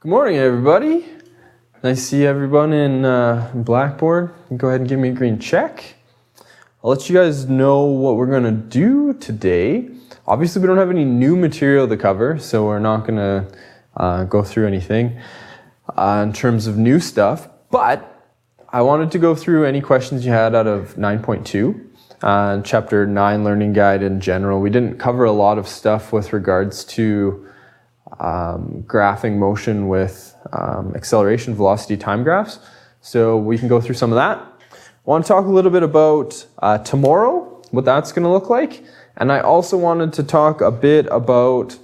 Good morning, everybody. Nice to see everyone in Blackboard. Go ahead and give me a green check. I'll let you guys know what we're going to do today. Obviously, we don't have any new material to cover, so we're not going to go through anything in terms of new stuff. But I wanted to go through any questions you had out of 9.2, Chapter 9 Learning Guide in general. We didn't cover a lot of stuff with regards to graphing motion with acceleration, velocity, time graphs. So we can go through some of that. I want to talk a little bit about tomorrow, what that's going to look like. And I also wanted to talk a bit about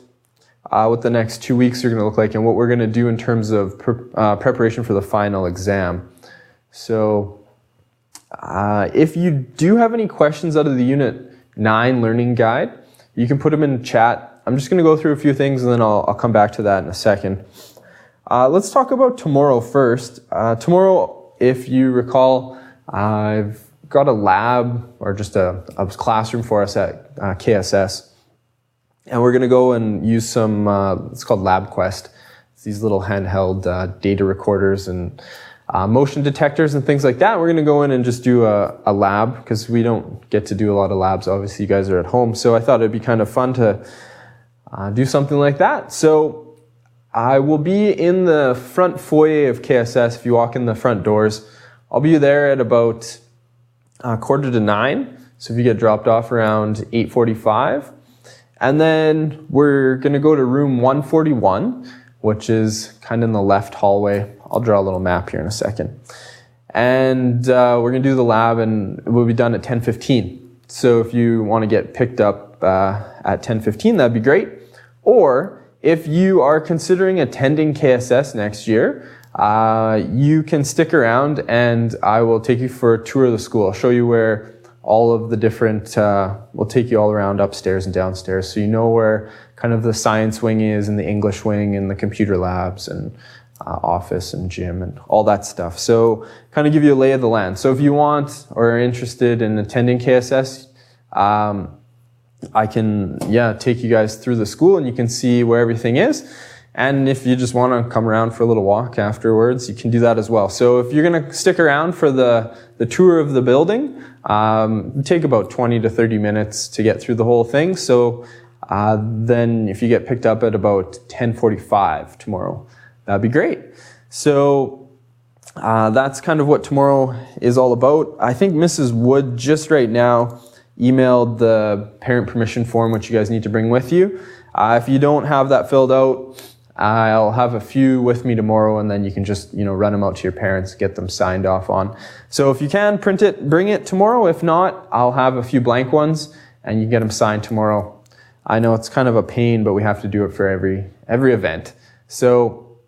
what the next 2 weeks are going to look like and what we're going to do in terms of preparation for the final exam. So if you do have any questions out of the Unit 9 Learning Guide, you can put them in the chat. I'm just going to go through a few things and then I'll come back to that in a second. Let's talk about tomorrow first. Tomorrow, if you recall, I've got a lab or just a classroom for us at KSS. And we're going to go and use some, it's called LabQuest. It's these little handheld data recorders and motion detectors and things like that. We're going to go in and just do a lab because we don't get to do a lot of labs. Obviously, you guys are at home. So I thought it'd be kind of fun to do something like that. So I will be in the front foyer of KSS. If you walk in the front doors, I'll be there at about 8:45. So if you get dropped off around 8:45. And then we're going to go to room 141, which is kind of in the left hallway. I'll draw a little map here in a second. And we're going to do the lab and we'll be done at 10:15. So if you want to get picked up at 10:15, that'd be great. Or if you are considering attending KSS next year, you can stick around and I will take you for a tour of the school. I'll show you where all of the different, we'll take you all around upstairs and downstairs so you know where kind of the science wing is and the English wing and the computer labs and office and gym and all that stuff. So kind of give you a lay of the land. So if you want or are interested in attending KSS, I can, take you guys through the school and you can see where everything is. And if you just want to come around for a little walk afterwards, you can do that as well. So if you're going to stick around for the tour of the building, take about 20 to 30 minutes to get through the whole thing. So then if you get picked up at about 10:45 tomorrow, that'd be great. So that's kind of what tomorrow is all about. I think Mrs. Wood just right now emailed the parent permission form, which you guys need to bring with you. If you don't have that filled out, I'll have a few with me tomorrow, and then you can just, run them out to your parents, get them signed off on. So if you can print it, bring it tomorrow. If not, I'll have a few blank ones, and you can get them signed tomorrow. I know it's kind of a pain, but we have to do it for every event. So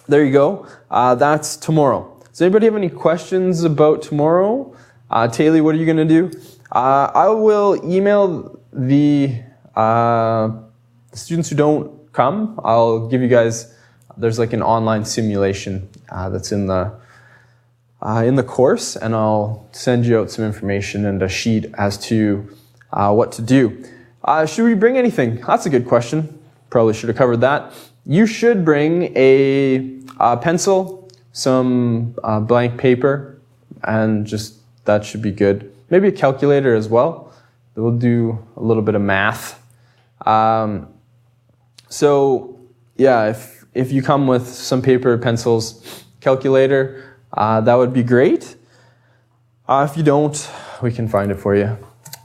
there you go. That's tomorrow. Does anybody have any questions about tomorrow? Taylor, what are you going to do? I will email the students who don't come. I'll give you guys, there's like an online simulation that's in the course, and I'll send you out some information and a sheet as to what to do. Should we bring anything? That's a good question. Probably should have covered that. You should bring a pencil, some blank paper, and just that should be good. Maybe a calculator as well. We'll do a little bit of math. If you come with some paper, pencils, calculator, that would be great. If you don't, we can find it for you.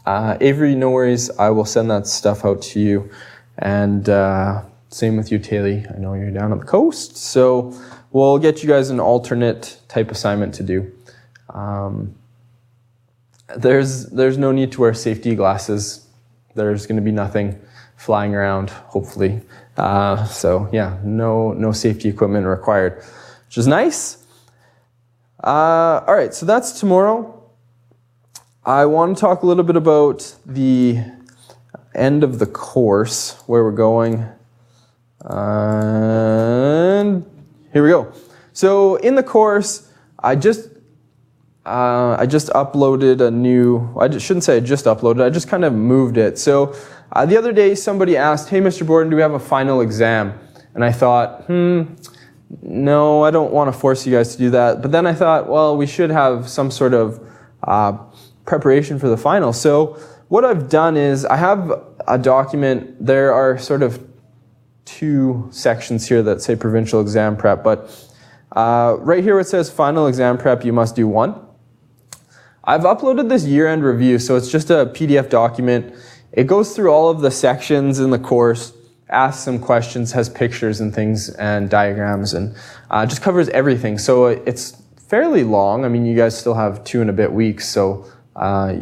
Avery, no worries. I will send that stuff out to you. And same with you, Taylor. I know you're down on the coast. So we'll get you guys an alternate type assignment to do. There's no need to wear safety glasses. There's going to be nothing flying around, hopefully. No safety equipment required, which is nice. All right, so that's tomorrow. I want to talk a little bit about the end of the course, where we're going. And here we go. So in the course, I just uploaded a new, shouldn't say I just uploaded, I just kind of moved it. So the other day somebody asked, hey, Mr. Borden, do we have a final exam? And I thought, no, I don't want to force you guys to do that. But then I thought, well, we should have some sort of preparation for the final. So what I've done is I have a document. There are sort of 2 sections here that say provincial exam prep, but right here where it says final exam prep, you must do 1. I've uploaded this year-end review, so it's just a PDF document. It goes through all of the sections in the course, asks some questions, has pictures and things and diagrams, and just covers everything. So it's fairly long. I mean, you guys still have 2 and a bit weeks, so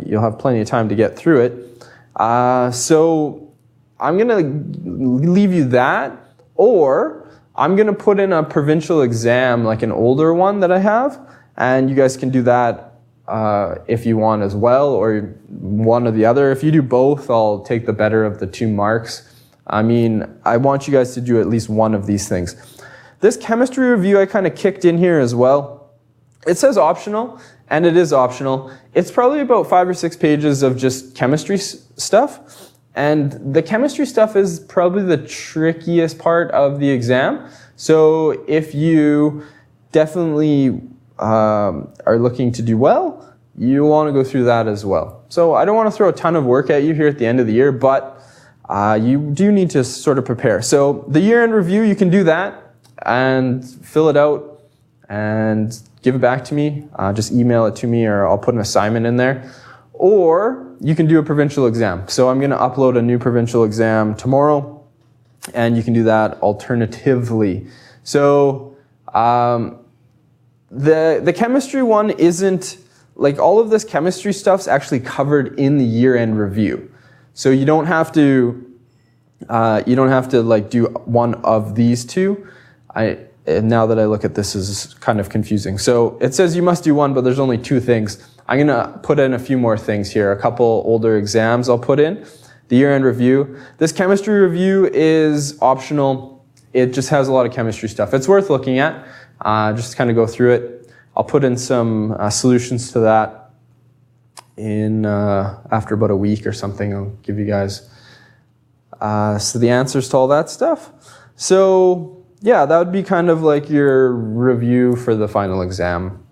you'll have plenty of time to get through it. So I'm going to leave you that, or I'm going to put in a provincial exam, like an older one that I have, and you guys can do that if you want as well, or one or the other. If you do both, I'll take the better of the 2 marks. I mean, I want you guys to do at least one of these things. This chemistry review I kind of kicked in here as well. It says optional, and it is optional. It's probably about 5 or 6 pages of just chemistry stuff. And the chemistry stuff is probably the trickiest part of the exam. So if you definitely are looking to do well, you want to go through that as well. So I don't want to throw a ton of work at you here at the end of the year, but you do need to sort of prepare. So the year-end review, you can do that and fill it out and give it back to me. Just email it to me, or I'll put an assignment in there. Or you can do a provincial exam. So I'm going to upload a new provincial exam tomorrow, and you can do that alternatively. So the chemistry one isn't, like, all of this chemistry stuff's actually covered in the year-end review. So you don't have to like do one of these 2. And now that I look at this, is kind of confusing. So it says you must do 1, but there's only 2 things. I'm going to put in a few more things here. A couple older exams I'll put in. The year-end review. This chemistry review is optional. It just has a lot of chemistry stuff. It's worth looking at. Just kind of go through it. I'll put in some solutions to that in after about a week or something. I'll give you guys so the answers to all that stuff. So yeah, that would be kind of like your review for the final exam.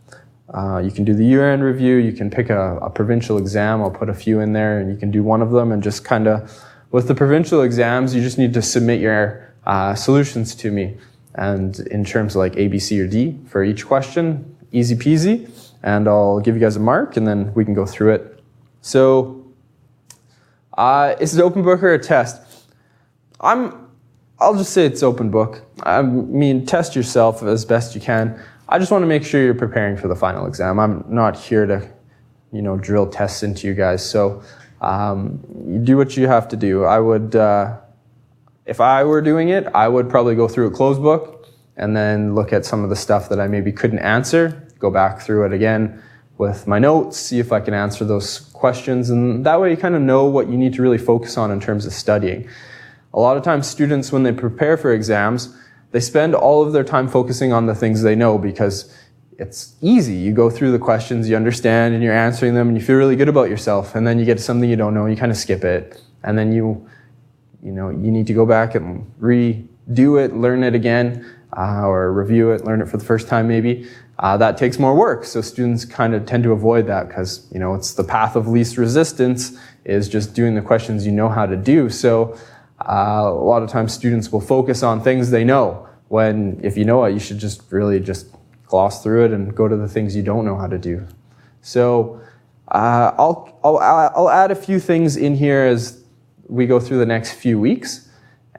You can do the year-end review. You can pick a provincial exam. I'll put a few in there, and you can do one of them. And just kind of, with the provincial exams, you just need to submit your solutions to me. And in terms of like A, B, C, or D for each question, easy peasy. And I'll give you guys a mark, and then we can go through it. So, is it open book or a test? I'll just say it's open book. I mean, test yourself as best you can. I just want to make sure you're preparing for the final exam. I'm not here to, drill tests into you guys. So you do what you have to do. I would, if I were doing it, I would probably go through a closed book and then look at some of the stuff that I maybe couldn't answer, go back through it again with my notes, see if I can answer those questions. And that way you kind of know what you need to really focus on in terms of studying. A lot of times students, when they prepare for exams, they spend all of their time focusing on the things they know because it's easy. You go through the questions, you understand, and you're answering them, and you feel really good about yourself. And then you get to something you don't know, and you kind of skip it. And then you need to go back and redo it, learn it again, or review it, learn it for the first time maybe. That takes more work. So students kind of tend to avoid that because, it's the path of least resistance is just doing the questions you know how to do. So a lot of times students will focus on things they know, when if you know it, you should just really just gloss through it and go to the things you don't know how to do. So I'll add a few things in here as we go through the next few weeks,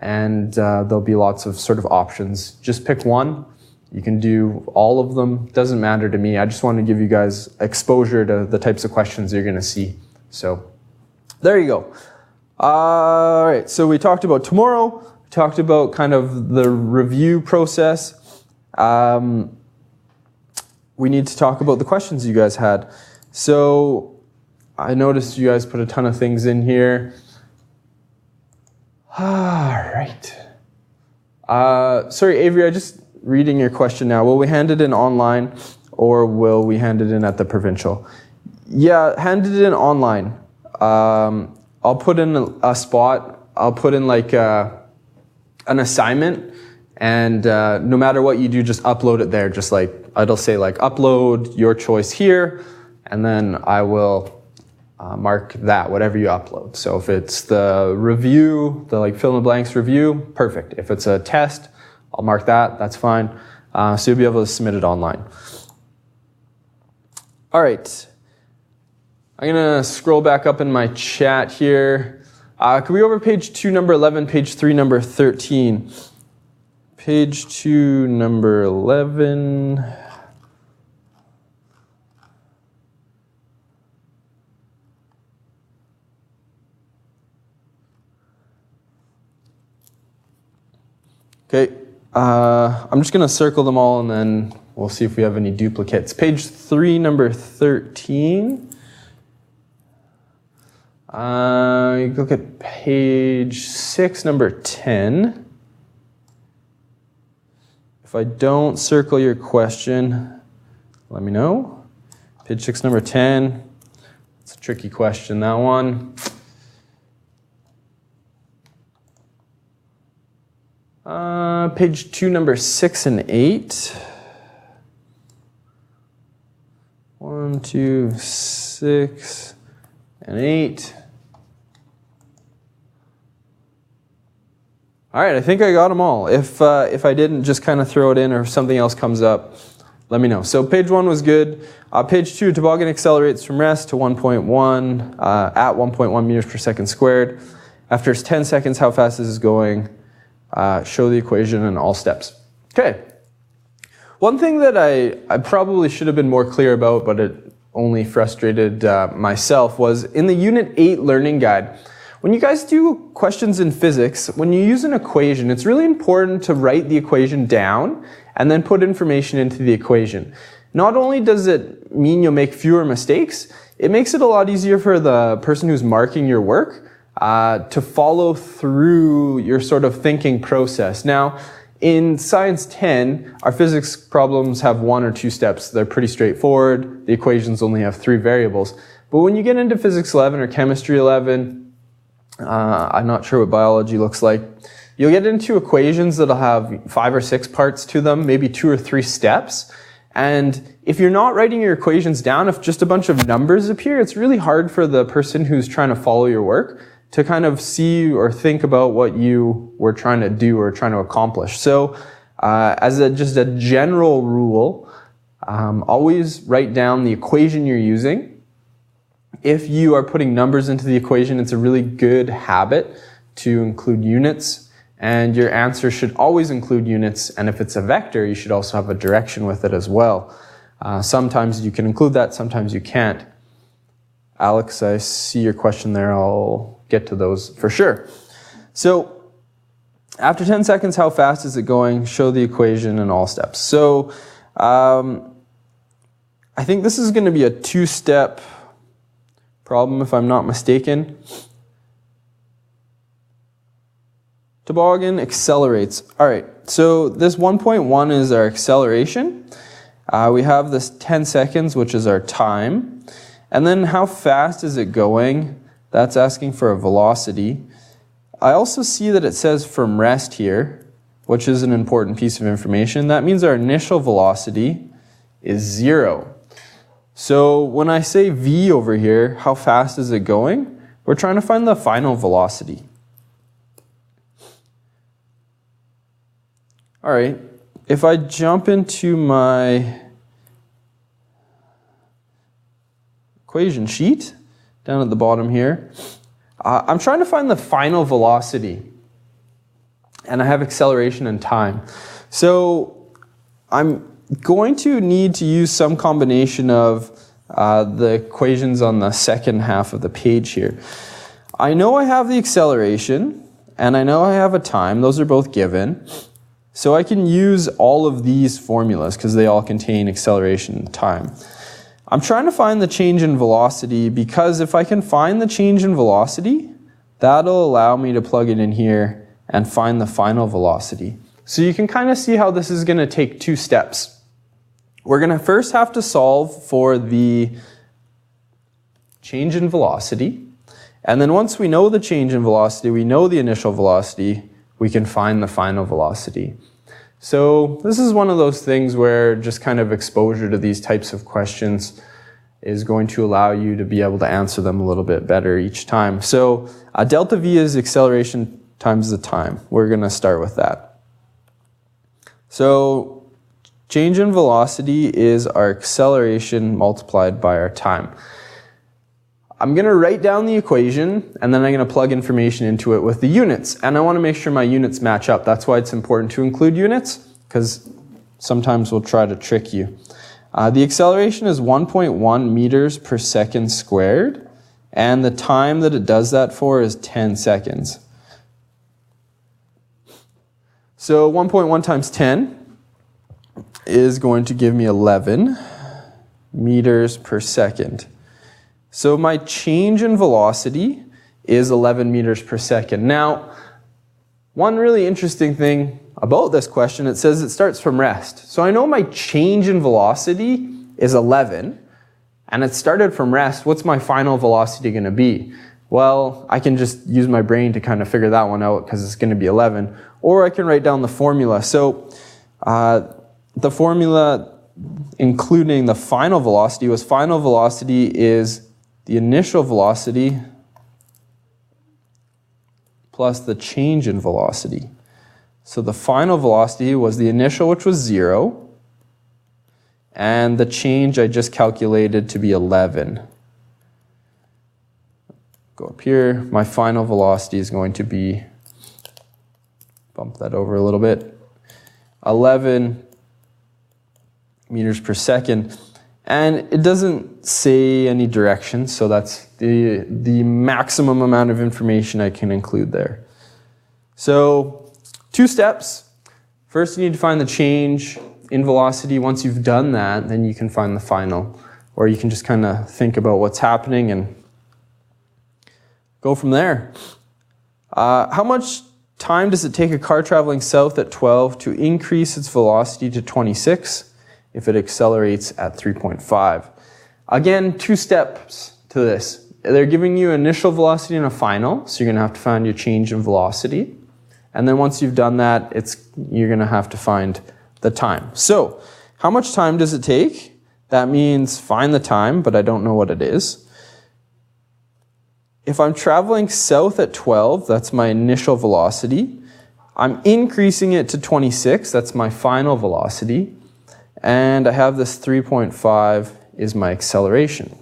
and there'll be lots of sort of options. Just pick one. You can do all of them. Doesn't matter to me. I just want to give you guys exposure to the types of questions you're going to see. So there you go. All right, so we talked about tomorrow. We talked about kind of the review process. We need to talk about the questions you guys had. So I noticed you guys put a ton of things in here. All right. Sorry, Avery, I just reading your question now. Will we hand it in online, or will we hand it in at the provincial? Yeah, hand it in online. I'll put in a spot. I'll put in like an assignment And no matter what you do, just upload it there. Just like, it'll say like upload your choice here, and then I will mark that, whatever you upload. So if it's the review, the like fill in the blanks review, perfect. If it's a test, I'll mark that, that's fine. So you'll be able to submit it online. All right, I'm gonna scroll back up in my chat here. Can we go over page 2, number 11, page 3, number 13? Page 2, number 11. Okay, I'm just gonna circle them all and then we'll see if we have any duplicates. Page 3, number 13. You look at page 6, number 10. If I don't circle your question, let me know. Page 6, number 10. It's a tricky question, that one. Page 2, number 6 and 8. 1, 2, 6, and 8. All right, I think I got them all. If I didn't, just kind of throw it in, or if something else comes up, let me know. So page 1 was good. Page 2, toboggan accelerates from rest to 1.1 at 1.1 meters per second squared. After 10 seconds, how fast is it going? Show the equation in all steps. Okay. One thing that I probably should have been more clear about, but it only frustrated myself, was in the Unit 8 learning guide. When you guys do questions in physics, when you use an equation, it's really important to write the equation down and then put information into the equation. Not only does it mean you'll make fewer mistakes, it makes it a lot easier for the person who's marking your work to follow through your sort of thinking process. Now, in Science 10, our physics problems have 1 or 2 steps. They're pretty straightforward. The equations only have 3 variables. But when you get into Physics 11 or Chemistry 11, I'm not sure what biology looks like, you'll get into equations that'll have 5 or 6 parts to them, maybe 2 or 3 steps. And if you're not writing your equations down, if just a bunch of numbers appear, it's really hard for the person who's trying to follow your work to kind of see or think about what you were trying to do or trying to accomplish. So as just a general rule, always write down the equation you're using. If you are putting numbers into the equation, it's a really good habit to include units, and your answer should always include units. And if it's a vector, you should also have a direction with it as well. Sometimes you can include that, sometimes you can't. Alex, I see your question there. I'll get to those for sure. So after 10 seconds, how fast is it going? Show the equation in all steps. So I think this is going to be a 2-step problem, if I'm not mistaken. Toboggan accelerates. All right, so this 1.1 is our acceleration. We have this 10 seconds, which is our time. And then how fast is it going? That's asking for a velocity. I also see that it says from rest here, which is an important piece of information. That means our initial velocity is 0. So when I say v over here, how fast is it going? We're trying to find the final velocity. All right, if I jump into my equation sheet down at the bottom here, I'm trying to find the final velocity, and I have acceleration and time. So I'm going to need to use some combination of the equations on the second half of the page here. I know I have the acceleration, and I know I have a time. Those are both given. So I can use all of these formulas because they all contain acceleration and time. I'm trying to find the change in velocity because if I can find the change in velocity, that'll allow me to plug it in here and find the final velocity. So you can kind of see how this is going to take 2 steps. We're going to first have to solve for the change in velocity. And then once we know the change in velocity, we know the initial velocity, we can find the final velocity. So this is one of those things where just kind of exposure to these types of questions is going to allow you to be able to answer them a little bit better each time. So delta V is acceleration times the time. We're going to start with that. So change in velocity is our acceleration multiplied by our time. I'm going to write down the equation, and then I'm going to plug information into it with the units. And I want to make sure my units match up. That's why it's important to include units, because sometimes we'll try to trick you. The acceleration is 1.1 meters per second squared, and the time that it does that for is 10 seconds. So 1.1 times 10 is going to give me 11 meters per second. So my change in velocity is 11 meters per second. Now, one really interesting thing about this question, it says it starts from rest. So I know my change in velocity is 11, and it started from rest. What's my final velocity going to be? Well, I can just use my brain to kind of figure that one out because it's going to be 11. Or I can write down the formula. So the formula including the final velocity was final velocity is the initial velocity plus the change in velocity. So the final velocity was the initial, which was 0, and the change I just calculated to be 11. Go up here. My final velocity is going to be, bump that over a little bit, 11 meters per second. And it doesn't say any direction, so that's the maximum amount of information I can include there. So 2 steps. First, you need to find the change in velocity. Once you've done that, then you can find the final. Or you can just kind of think about what's happening and go from there. How much time does it take a car traveling south at 12 to increase its velocity to 26? If it accelerates at 3.5. Again, 2 steps to this. They're giving you initial velocity and a final, so you're going to have to find your change in velocity. And then once you've done that, you're going to have to find the time. So, how much time does it take? That means find the time, but I don't know what it is. If I'm traveling south at 12, that's my initial velocity. I'm increasing it to 26, that's my final velocity. And I have this 3.5 is my acceleration.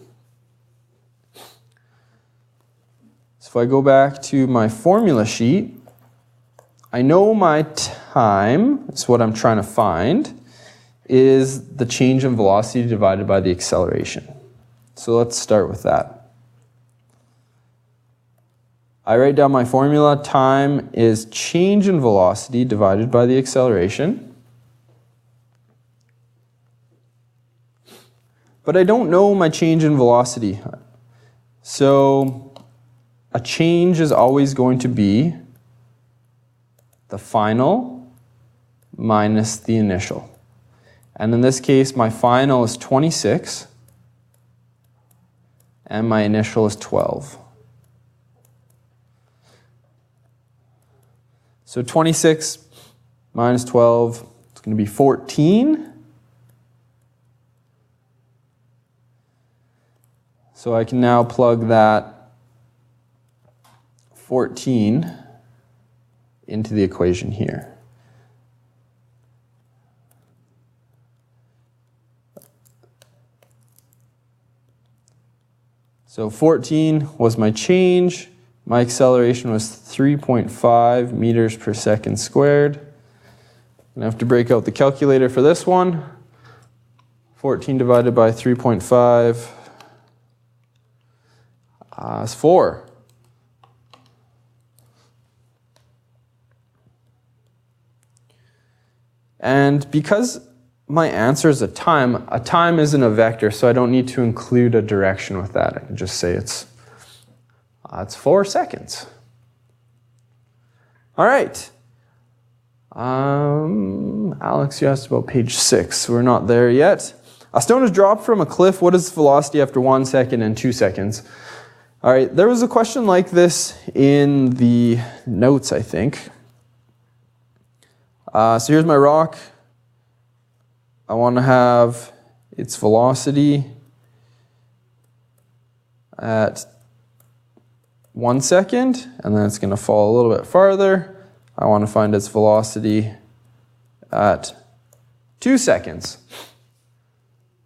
So if I go back to my formula sheet, I know my time, that's what I'm trying to find, is the change in velocity divided by the acceleration. So let's start with that. I write down my formula. Time is change in velocity divided by the acceleration. But I don't know my change in velocity. So a change is always going to be the final minus the initial. And in this case, my final is 26, and my initial is 12. So 26 minus 12, it's going to be 14. So I can now plug that 14 into the equation here. So 14 was my change. My acceleration was 3.5 meters per second squared. I have to break out the calculator for this one. 14 divided by 3.5 is 4. And because my answer is a time isn't a vector, so I don't need to include a direction with that. I can just say it's 4 seconds. All right. Alex, you asked about page 6. We're not there yet. A stone is dropped from a cliff. What is the velocity after 1 second and 2 seconds? All right, there was a question like this in the notes, I think. So here's my rock. I want to have its velocity at 1 second, and then it's going to fall a little bit farther. I want to find its velocity at 2 seconds.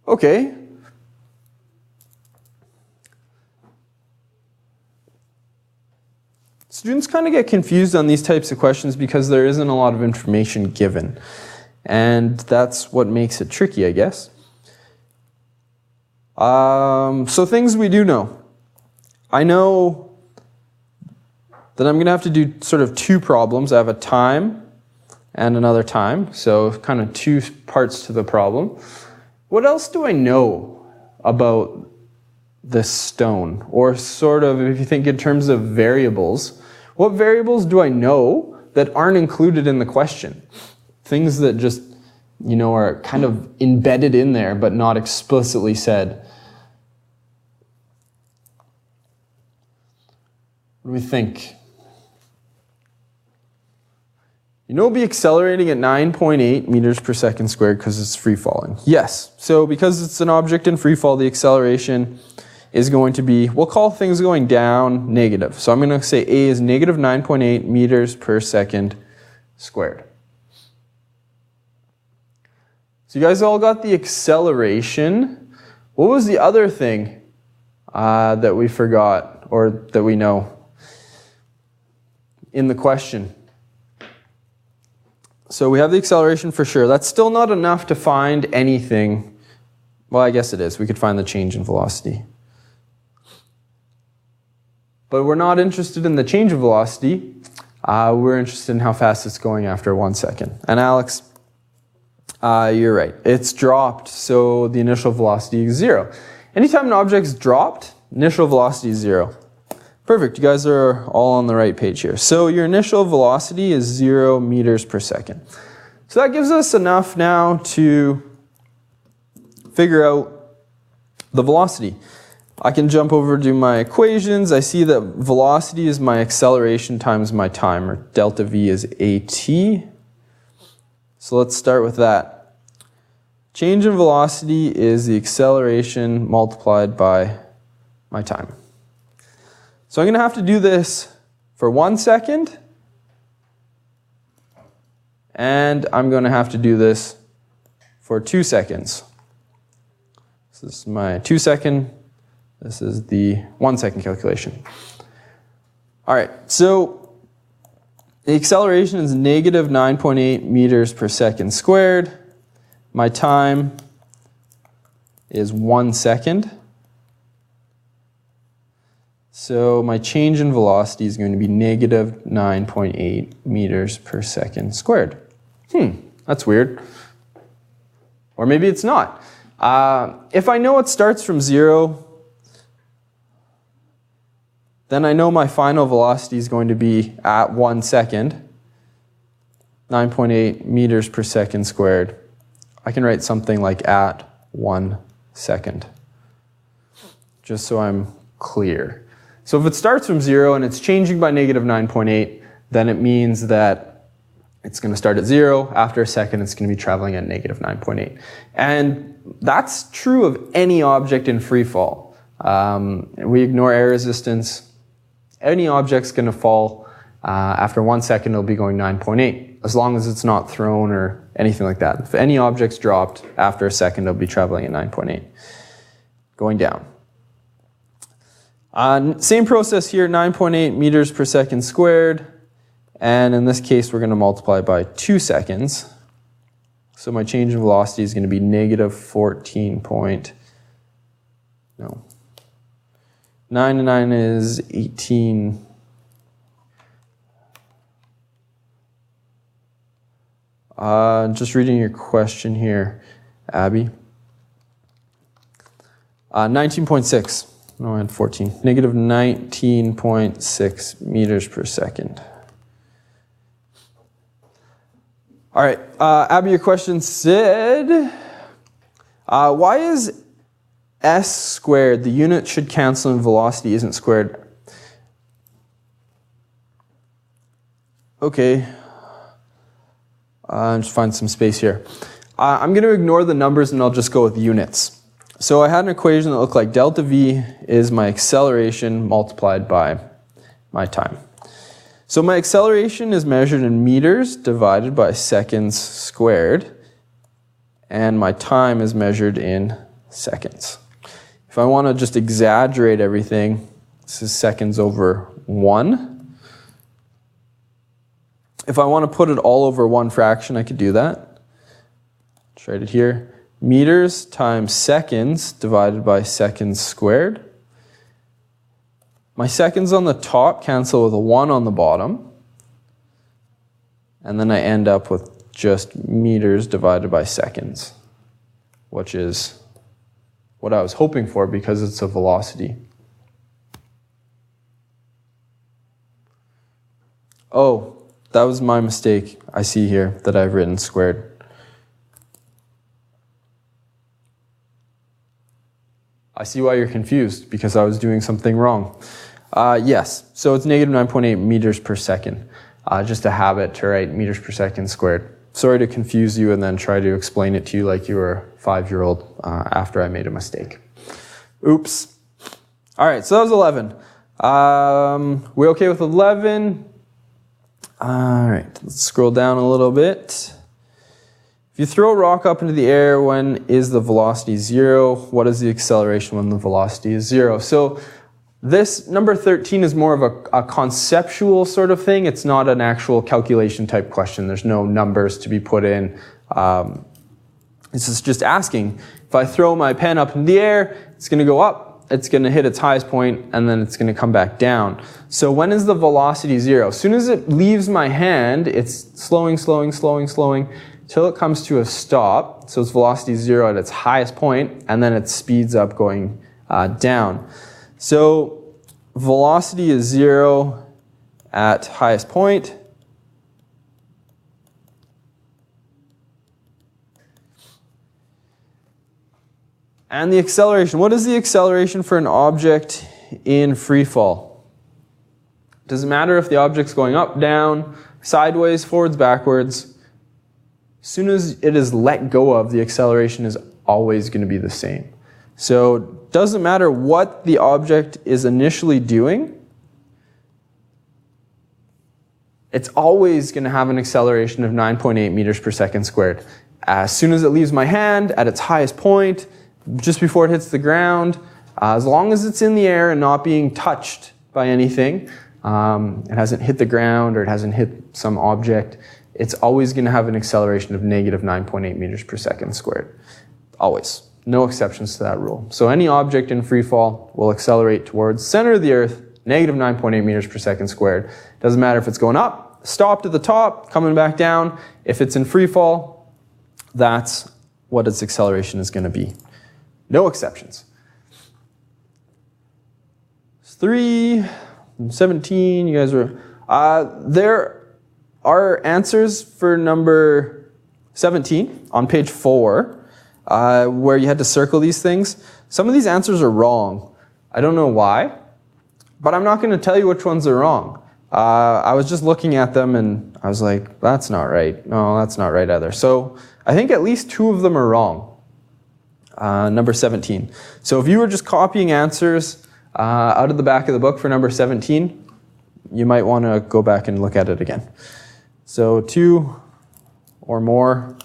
Okay. Students kind of get confused on these types of questions because there isn't a lot of information given. And that's what makes it tricky, I guess. So things we do know. I know that I'm going to have to do sort of two problems. I have a time and another time, so kind of two parts to the problem. What else do I know about this stone? Or sort of, if you think in terms of variables, what variables do I know that aren't included in the question? Things that just, you know, are kind of embedded in there but not explicitly said. What do we think? You know, it'll be accelerating at 9.8 meters per second squared because it's free falling. Yes. So because it's an object in free fall, the acceleration is going to be, we'll call things going down negative. So I'm going to say A is negative 9.8 meters per second squared. So you guys all got the acceleration. What was the other thing that we forgot or that we know in the question? So we have the acceleration for sure. That's still not enough to find anything. Well, I guess it is. We could find the change in velocity. But we're not interested in the change of velocity. We're interested in how fast it's going after 1 second. And Alex, you're right. It's dropped, so the initial velocity is 0. Anytime an object's dropped, initial velocity is 0. Perfect, you guys are all on the right page here. So your initial velocity is 0 meters per second. So that gives us enough now to figure out the velocity. I can jump over to my equations. I see that velocity is my acceleration times my time, or delta V is AT. So let's start with that. Change in velocity is the acceleration multiplied by my time. So I'm going to have to do this for 1 second, and I'm going to have to do this for 2 seconds. This is my 2 second, this is the 1 second calculation. All right, so the acceleration is negative 9.8 meters per second squared. My time is 1 second. So my change in velocity is going to be negative 9.8 meters per second squared. That's weird. Or maybe it's not. If I know it starts from 0, then I know my final velocity is going to be at 1 second, 9.8 meters per second squared. I can write something like at 1 second, just so I'm clear. So if it starts from 0 and it's changing by negative 9.8, then it means that it's going to start at 0. After a second, it's going to be traveling at negative 9.8. And that's true of any object in free fall. We ignore air resistance. Any object's going to fall after 1 second, it'll be going 9.8, as long as it's not thrown or anything like that. If any object's dropped after a second, it'll be traveling at 9.8, going down. Same process here, 9.8 meters per second squared, and in this case we're going to multiply by 2 seconds. So my change in velocity is going to be negative 9 and 9 is 18. Just reading your question here, Abby. 19.6. No, I had 14. Negative 19.6 meters per second. All right, Abby, your question said, why is s squared, the unit should cancel and velocity isn't squared? Okay. Just find some space here. I'm going to ignore the numbers and I'll just go with units. So I had an equation that looked like delta V is my acceleration multiplied by my time. So my acceleration is measured in meters divided by seconds squared, and my time is measured in seconds. If I want to just exaggerate everything, this is seconds over 1. If I want to put it all over one fraction, I could do that. Let's write it here. Meters times seconds divided by seconds squared. My seconds on the top cancel with a 1 on the bottom. And then I end up with just meters divided by seconds, which is what I was hoping for because it's a velocity. Oh, that was my mistake I see here that I've written squared. I see why you're confused, because I was doing something wrong. Yes, so it's negative 9.8 meters per second. Just a habit to write meters per second squared. Sorry to confuse you and then try to explain it to you like you were a 5-year-old after I made a mistake. Oops. All right, so that was 11. We okay with 11? All right, let's scroll down a little bit. If you throw a rock up into the air, when is the velocity 0? What is the acceleration when the velocity is 0? So this number 13 is more of a conceptual sort of thing. It's not an actual calculation type question. There's no numbers to be put in. This is just asking, if I throw my pen up in the air, it's going to go up, it's going to hit its highest point, and then it's going to come back down. So when is the velocity 0? As soon as it leaves my hand, it's slowing, till it comes to a stop. So its velocity is 0 at its highest point, and then it speeds up going down. So velocity is 0 at highest point. And the acceleration. What is the acceleration for an object in free fall? Doesn't matter if the object's going up, down, sideways, forwards, backwards. As soon as it is let go of, the acceleration is always going to be the same. So it doesn't matter what the object is initially doing, it's always going to have an acceleration of 9.8 meters per second squared. As soon as it leaves my hand, at its highest point, just before it hits the ground, as long as it's in the air and not being touched by anything, it hasn't hit the ground or it hasn't hit some object, it's always going to have an acceleration of negative 9.8 meters per second squared. Always. No exceptions to that rule. So any object in free fall will accelerate towards the center of the earth, negative 9.8 meters per second squared. Doesn't matter if it's going up, stopped at the top, coming back down. If it's in free fall, that's what its acceleration is going to be. No exceptions. 3, 17, you guys were... there are answers for number 17 on page 4, where you had to circle these things. Some of these answers are wrong. I don't know why, but I'm not going to tell you which ones are wrong. I was just looking at them and I was like, that's not right. No, that's not right either. So I think at least 2 of them are wrong. Number 17. So if you were just copying answers out of the back of the book for number 17, you might want to go back and look at it again. So 2 or more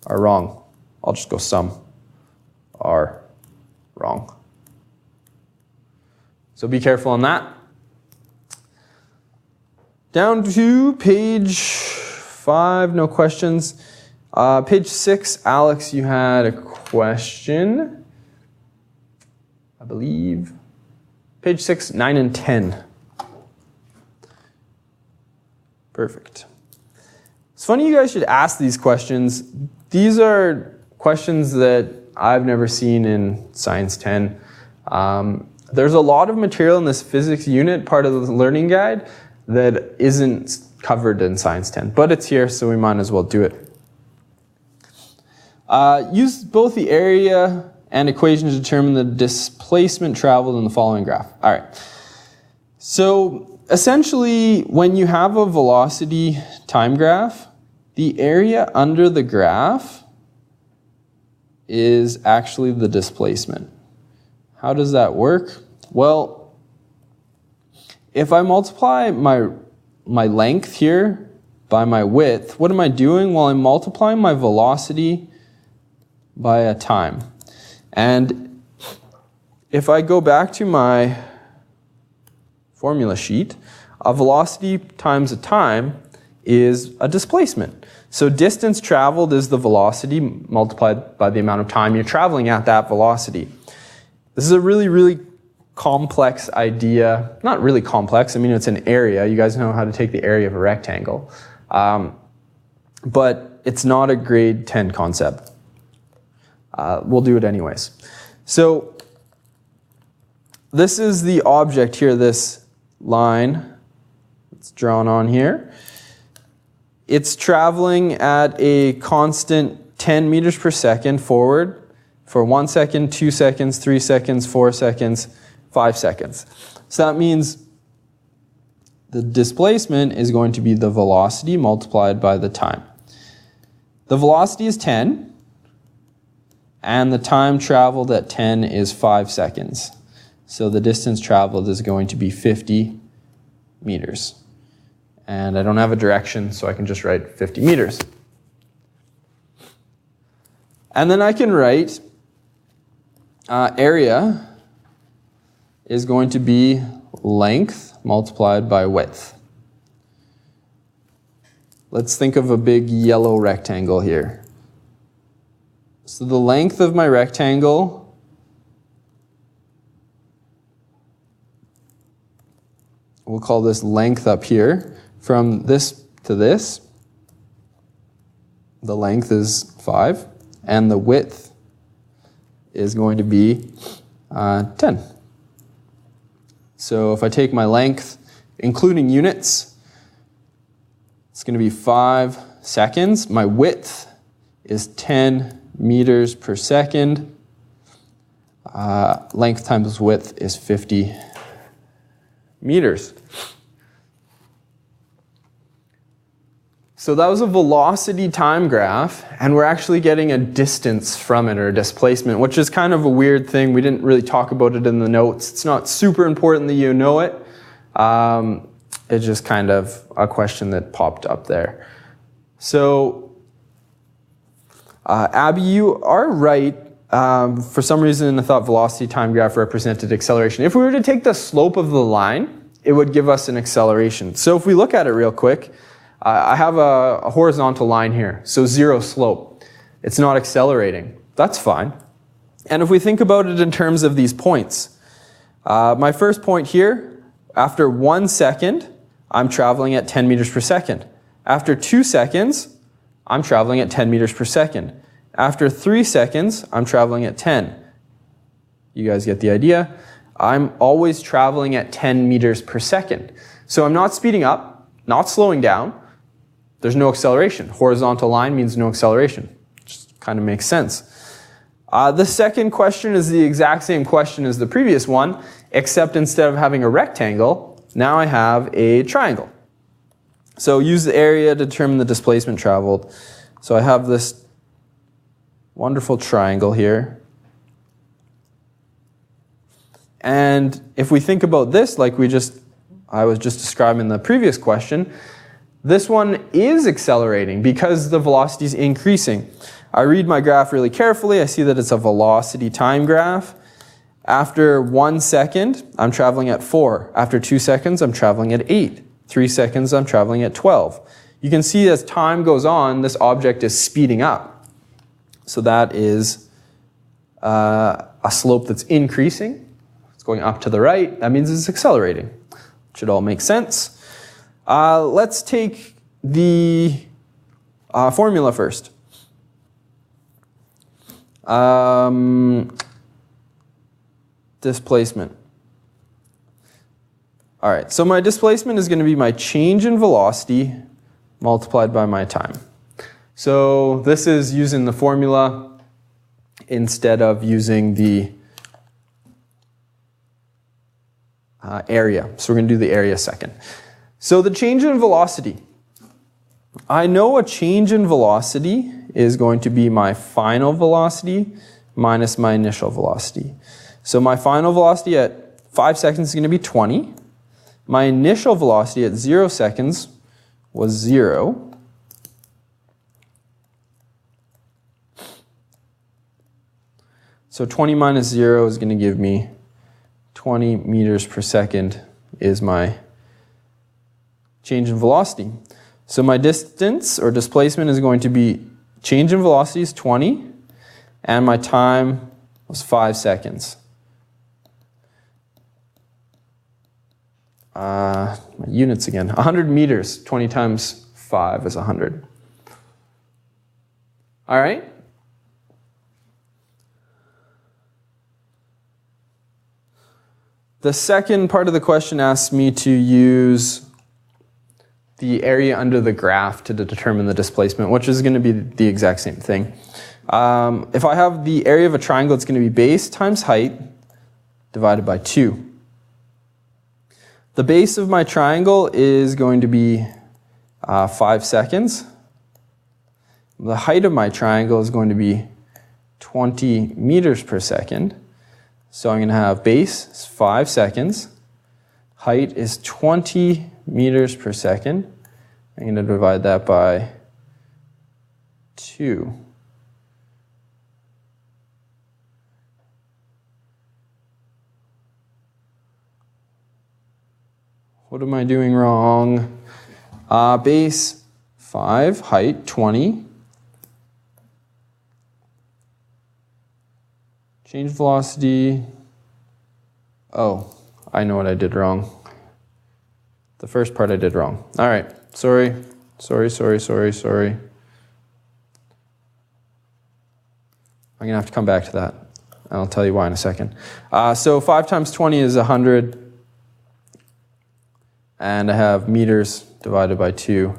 are wrong. I'll just go some are wrong. So be careful on that. Down to page 5, no questions. Page 6, Alex, you had a question, I believe. Page 6, 9 and 10. Perfect. It's funny you guys should ask these questions. These are questions that I've never seen in Science 10. There's a lot of material in this physics unit, part of the learning guide, that isn't covered in Science 10, but it's here, so we might as well do it. Use both the area and equation to determine the displacement traveled in the following graph. All right. So essentially, when you have a velocity time graph, The area under the graph is actually the displacement. How does that work? Well, if I multiply my length here by my width, what am I doing? Well, I'm multiplying my velocity by a time. And if I go back to my formula sheet, a velocity times a time is a displacement. So distance traveled is the velocity multiplied by the amount of time you're traveling at that velocity. This is a really, really complex idea. Not really complex, I mean it's an area. You guys know how to take the area of a rectangle. But it's not a grade 10 concept. We'll do it anyways. So this is the object here, this line that's drawn on here. It's traveling at a constant 10 meters per second forward for 1 second, 2 seconds, 3 seconds, 4 seconds, 5 seconds. So that means the displacement is going to be the velocity multiplied by the time. The velocity is 10, and the time traveled at 10 is 5 seconds. So the distance traveled is going to be 50 meters. And I don't have a direction, so I can just write 50 meters. And then I can write area is going to be length multiplied by width. Let's think of a big yellow rectangle here. So the length of my rectangle we'll call this length up here. From this to this, the length is 5, and the width is going to be 10. So if I take my length, including units, it's going to be 5 seconds. My width is 10 meters per second. Length times width is 50 meters. So that was a velocity time graph, and we're actually getting a distance from it, or a displacement, which is kind of a weird thing. We didn't really talk about it in the notes. It's not super important that you know it. It's just kind of a question that popped up there. So, Abby, you are right. For some reason, I thought velocity time graph represented acceleration. If we were to take the slope of the line, it would give us an acceleration. So if we look at it real quick, I have a horizontal line here, so 0 slope. It's not accelerating. That's fine. And if we think about it in terms of these points, my first point here, after 1 second, I'm traveling at 10 meters per second. After 2 seconds, I'm traveling at 10 meters per second. After 3 seconds, I'm traveling at 10. You guys get the idea? I'm always traveling at 10 meters per second. So I'm not speeding up, not slowing down. There's no acceleration. Horizontal line means no acceleration. Just kind of makes sense. The second question is the exact same question as the previous one, except instead of having a rectangle, now I have a triangle. So use the area to determine the displacement traveled. So I have this wonderful triangle here. And if we think about this, like I was just describing in the previous question, this one is accelerating because the velocity is increasing. I read my graph really carefully. I see that it's a velocity time graph. After 1 second, I'm traveling at 4. After 2 seconds, I'm traveling at 8. 3 seconds, I'm traveling at 12. You can see as time goes on, this object is speeding up. So that is a slope that's increasing. It's going up to the right. That means it's accelerating. Should all make sense. Let's take the formula first. Displacement. All right, so my displacement is going to be my change in velocity multiplied by my time. So this is using the formula instead of using the area. So we're going to do the area second. So the change in velocity. I know a change in velocity is going to be my final velocity minus my initial velocity. So my final velocity at 5 seconds is going to be 20. My initial velocity at 0 seconds was 0. So 20 minus 0 is going to give me 20 meters per second is my change in velocity. So my distance or displacement is going to be change in velocity is 20 and my time was 5 seconds. My units again, 100 meters, 20 times 5 is 100. All right. The second part of the question asks me to use the area under the graph to determine the displacement, which is going to be the exact same thing. If I have the area of a triangle, it's going to be base times height divided by 2. The base of my triangle is going to be 5 seconds. The height of my triangle is going to be 20 meters per second. So I'm going to have base is 5 seconds. Height is 20 meters per second. I'm going to divide that by 2. What am I doing wrong? Base 5, height 20. Change velocity. Oh, I know what I did wrong. The first part I did wrong. All right, sorry. I'm gonna have to come back to that. And I'll tell you why in a second. So 5 times 20 is 100. And I have meters divided by 2.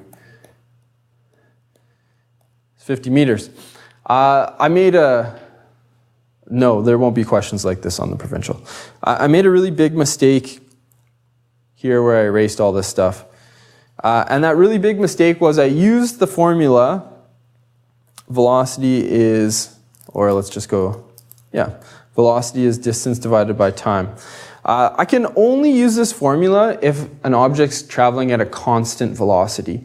It's 50 meters. No, there won't be questions like this on the provincial. I made a really big mistake here where I erased all this stuff. And that really big mistake was I used the formula, velocity is, or let's just go, velocity is distance divided by time. I can only use this formula if an object's traveling at a constant velocity.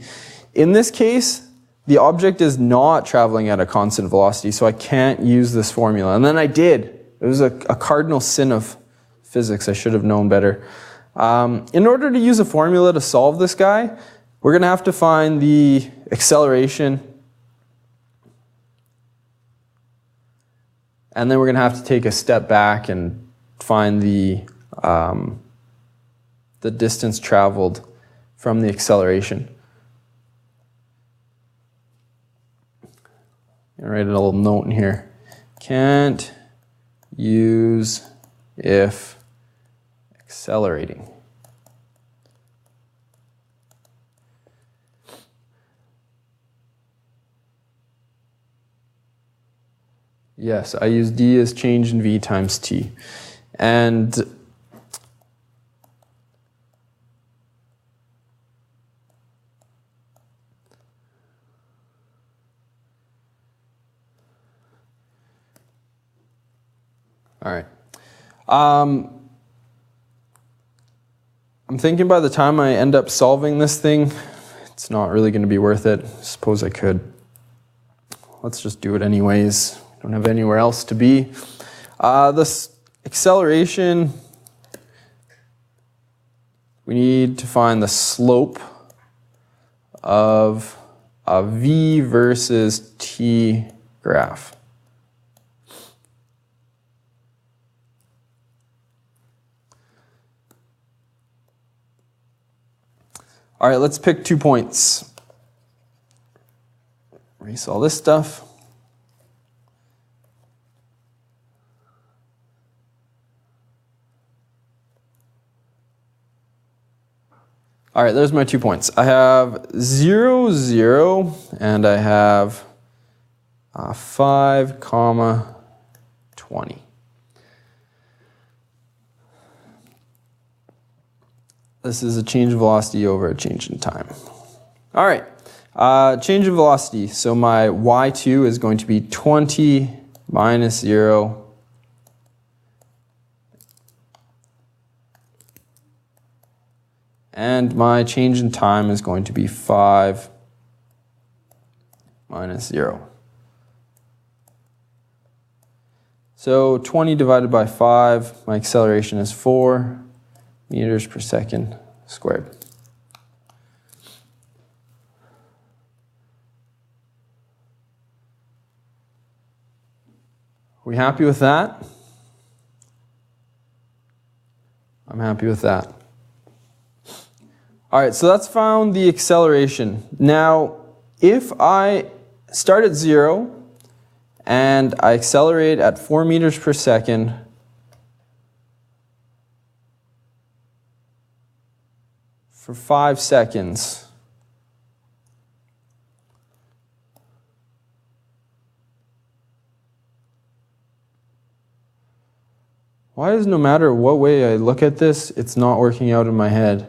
In this case, the object is not traveling at a constant velocity, so I can't use this formula. And then I did. It was a cardinal sin of physics. I should have known better. In order to use a formula to solve this guy, we're going to have to find the acceleration. And then we're going to have to take a step back and find the distance traveled from the acceleration. I'm going to write a little note in here. Can't use if accelerating. Yes, I use d as change in v times t. And all right. I'm thinking by the time I end up solving this thing, it's not really going to be worth it. I suppose I could. Let's just do it anyways. Don't have anywhere else to be. This acceleration, we need to find the slope of a v versus t graph. All right, let's pick 2 points. Erase all this stuff. All right, there's my 2 points. I have 0, 0, and I have 5, 20. This is a change in velocity over a change in time. All right, Change of velocity. So my y2 is going to be 20 minus 0 and my change in time is going to be 5 minus 0. So 20 divided by 5, my acceleration is 4 meters per second squared. We happy with that? I'm happy with that. All right, so that's found the acceleration. Now, if I start at 0 and I accelerate at 4 meters per second, for 5 seconds, why is no matter what way I look at this, it's not working out in my head?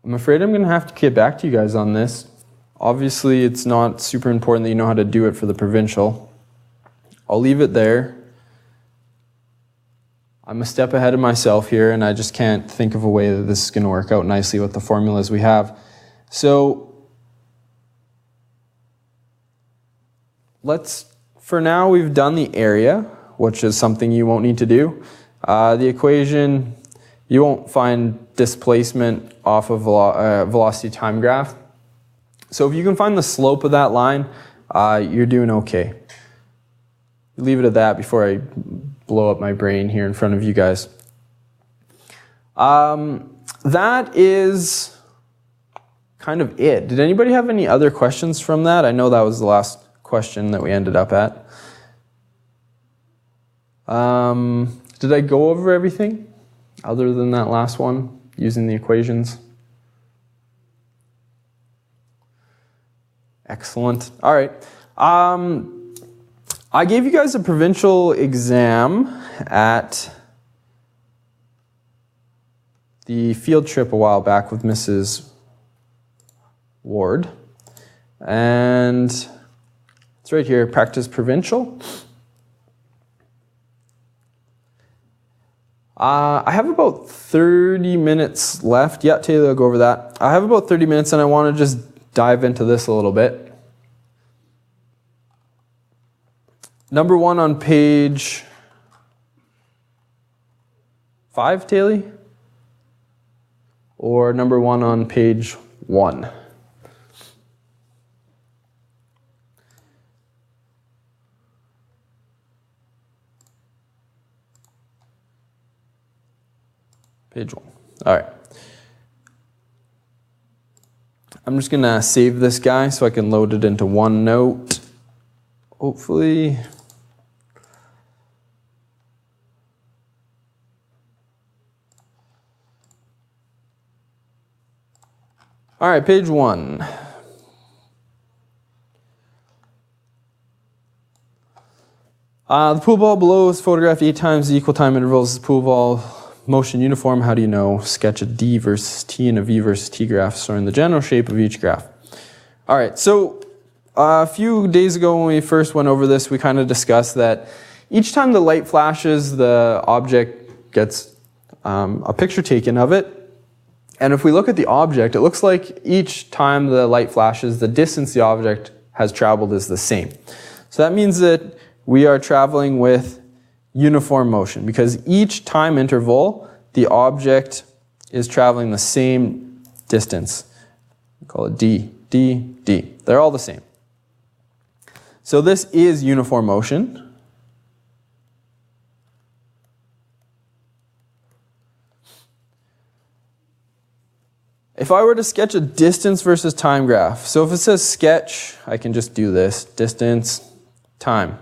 I'm afraid I'm going to have to get back to you guys on this. Obviously, it's not super important that you know how to do it for the provincial. I'll leave it there. I'm a step ahead of myself here, and I just can't think of a way that this is going to work out nicely with the formulas we have. So, for now, we've done the area, which is something you won't need to do. The equation, you won't find displacement off of velocity time graph. So if you can find the slope of that line, you're doing okay. Leave it at that before I blow up my brain here in front of you guys. That is kind of it. Did anybody have any other questions from that? I know that was the last question that we ended up at. Did I go over everything other than that last one using the equations? Excellent. All right. I gave you guys a provincial exam at the field trip a while back with Mrs. Ward. And it's right here, practice provincial. I have about 30 minutes left. Yeah, Taylor will go over that. I have about 30 minutes and I want to just dive into this a little bit. Number 1 on page 5, Taylor? Or number 1 on page 1? Page 1. All right. I'm just going to save this guy so I can load it into OneNote. Hopefully. All right, page 1. The pool ball below is photographed 8 times the equal time intervals. The pool ball motion uniform. How do you know? Sketch a D versus T and a V versus T graph showing the general shape of each graph. All right, so a few days ago when we first went over this, we kind of discussed that each time the light flashes, the object gets a picture taken of it. And if we look at the object, it looks like each time the light flashes, the distance the object has traveled is the same. So that means that we are traveling with uniform motion because each time interval, the object is traveling the same distance. We call it D, D, D. They're all the same. So this is uniform motion. If I were to sketch a distance versus time graph, so if it says sketch, I can just do this, distance, time.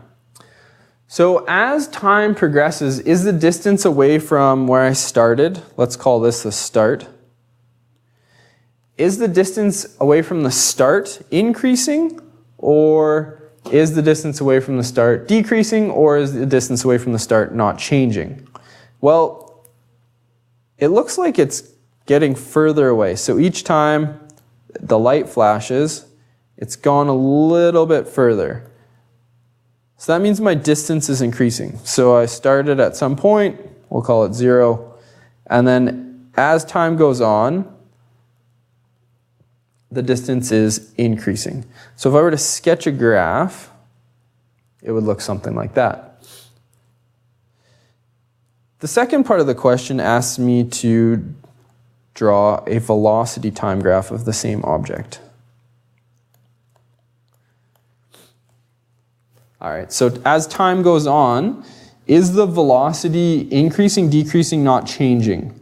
So as time progresses, is the distance away from where I started, let's call this the start, is the distance away from the start increasing, or is the distance away from the start decreasing, or is the distance away from the start not changing? Well, it looks like it's getting further away. So each time the light flashes, it's gone a little bit further. So that means my distance is increasing. So I started at some point, we'll call it 0, and then as time goes on, the distance is increasing. So if I were to sketch a graph, it would look something like that. The second part of the question asks me to draw a velocity time graph of the same object. All right, so as time goes on, is the velocity increasing, decreasing, not changing?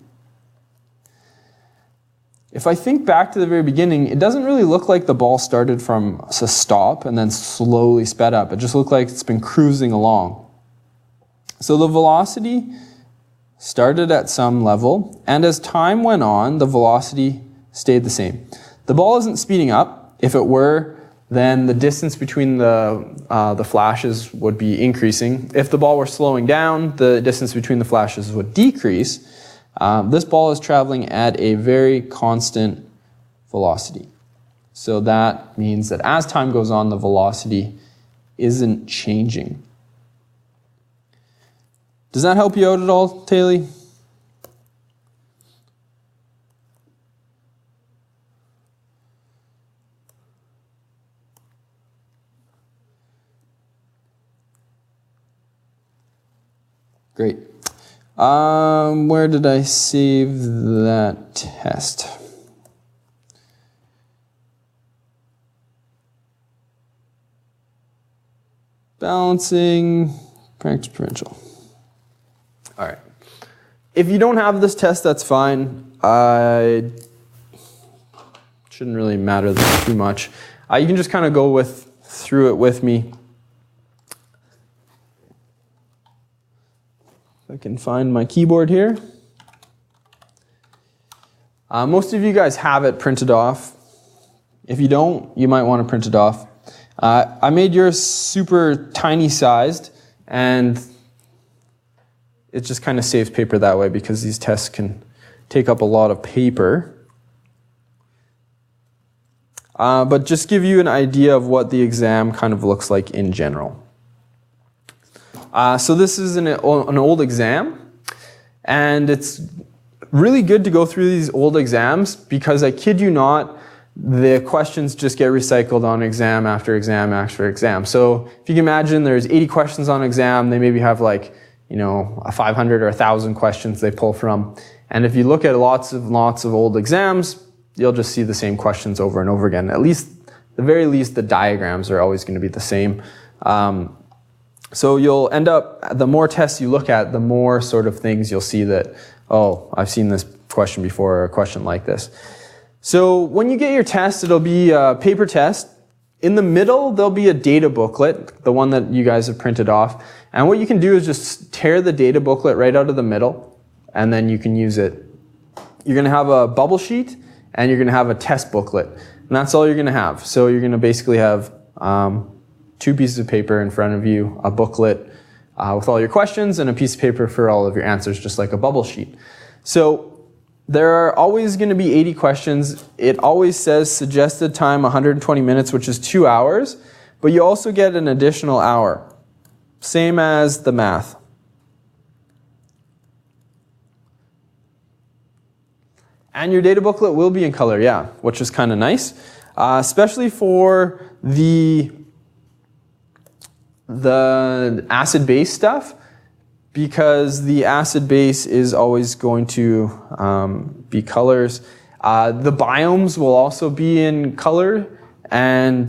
If I think back to the very beginning, it doesn't really look like the ball started from a stop and then slowly sped up. It just looked like it's been cruising along. So the velocity started at some level, and as time went on, the velocity stayed the same. The ball isn't speeding up. If it were, then the distance between the flashes would be increasing. If the ball were slowing down, the distance between the flashes would decrease. This ball is traveling at a very constant velocity. So that means that as time goes on, the velocity isn't changing. Does that help you out at all, Taylor? Great. Where did I save that test? Balancing, practice differential. All right. If you don't have this test, that's fine. Shouldn't really matter too much. You can just kind of go through it with me. I can find my keyboard here. Most of you guys have it printed off. If you don't, you might want to print it off. I made yours super tiny sized, and it just kind of saves paper that way because these tests can take up a lot of paper. But just give you an idea of what the exam kind of looks like in general. So this is an old exam, and it's really good to go through these old exams because I kid you not, the questions just get recycled on exam after exam after exam. So if you can imagine there's 80 questions on exam, they maybe have like, a 500 or 1,000 questions they pull from. And if you look at lots of old exams, you'll just see the same questions over and over again. At very least, the diagrams are always going to be the same. So you'll end up, the more tests you look at, the more sort of things you'll see that, oh, I've seen this question before, or a question like this. So when you get your test, it'll be a paper test. In the middle, there'll be a data booklet, the one that you guys have printed off. And what you can do is just tear the data booklet right out of the middle, and then you can use it. You're going to have a bubble sheet, and you're going to have a test booklet. And that's all you're going to have. So you're going to basically have 2 pieces of paper in front of you, a booklet with all your questions, and a piece of paper for all of your answers, just like a bubble sheet. So there are always going to be 80 questions. It always says suggested time 120 minutes, which is 2 hours, but you also get an additional hour, same as the math. And your data booklet will be in color, yeah, which is kind of nice, especially for the acid-base stuff, because the acid-base is always going to be colors. The biomes will also be in color, and